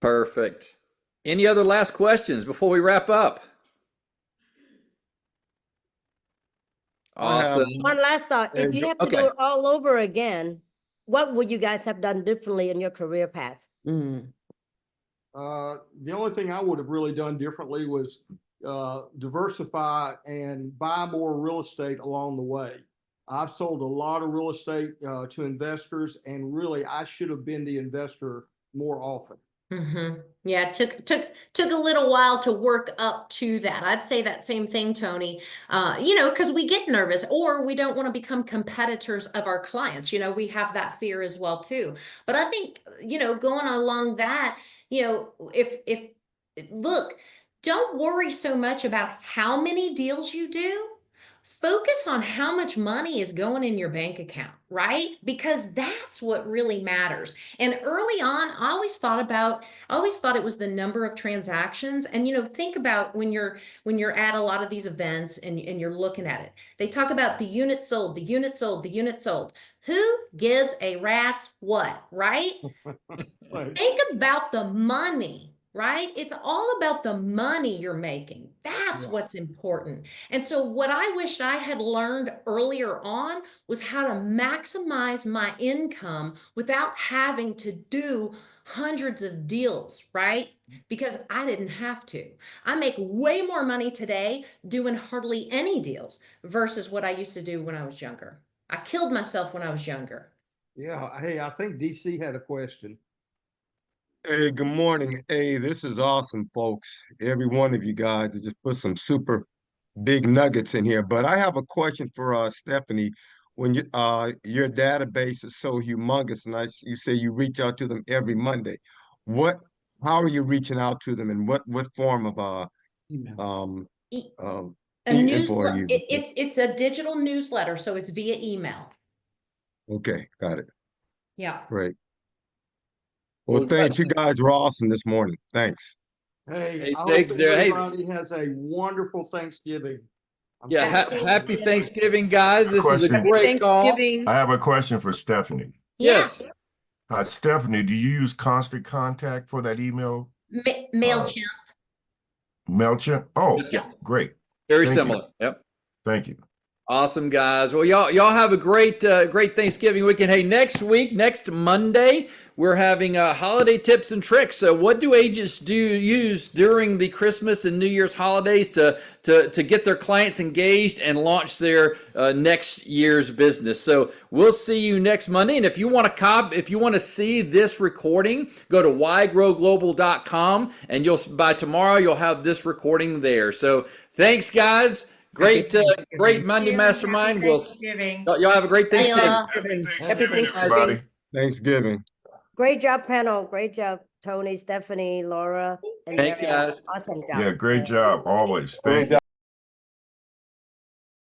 Perfect. Any other last questions before we wrap up? Awesome. One last thought, if you have to do Okay. it all over again, what would you guys have done differently in your career path? The only thing I would have really done differently was diversify and buy more real estate along the way. I've sold a lot of real estate to investors, and really I should have been the investor more often. Yeah, took a little while to work up to that. I'd say that same thing, Tony. You know, because we get nervous, or we don't want to become competitors of our clients. You know, we have that fear as well too. But I think, you know, going along that, you know, if look, don't worry so much about how many deals you do. Focus on how much money is going in your bank account, right? Because that's what really matters. And early on, I always thought it was the number of transactions. And, you know, think about when you're at a lot of these events and you're looking at it. They talk about the unit sold, the unit sold, the unit sold. Who gives a rat's what, right? Right. Think about the money, right? It's all about the money you're making. That's what's important. And so what I wished I had learned earlier on was how to maximize my income without having to do hundreds of deals, right? Because I didn't have to. I make way more money today doing hardly any deals versus what I used to do when I was younger. I killed myself when I was younger. Yeah. Hey, I think DC had a question. Hey, good morning. Hey, this is awesome, folks. Every one of you guys has just put some super big nuggets in here. But I have a question for Stephanie. When your database is so humongous, and you say you reach out to them every Monday, how are you reaching out to them, and what form of E- um A info are newsletter. you? It's a digital newsletter, so it's via email. Okay, got it. Yeah. Great. Well, thanks. You guys were awesome this morning. Thanks. Hey, Hey, I thanks, hope there. Hey. everybody has a wonderful Thanksgiving. Yeah, happy Thanksgiving, guys. This is a Question. great call. Thanksgiving. I have a question for Stephanie. Yes. Stephanie, do you use Constant Contact for that email? MailChimp. MailChimp? Oh, Yeah. great. Very Thank you. similar. Yep. Thank you. Awesome, guys. Well, y'all have a great Thanksgiving weekend. Hey, next Monday, we're having holiday tips and tricks. So what do agents use during the Christmas and New Year's holidays to get their clients engaged and launch their next year's business? So we'll see you next Monday. And if you want to see this recording, go to ygrowglobal.com, and by tomorrow you'll have this recording there. So thanks, guys. Great Monday Mastermind. Y'all have a great Thanksgiving. Happy Thanksgiving, everybody. Thanksgiving. Great job, panel. Great job, Tony, Stephanie, Laura. And Thanks, Marianne. guys. Awesome job. Yeah, great job always. Thank you.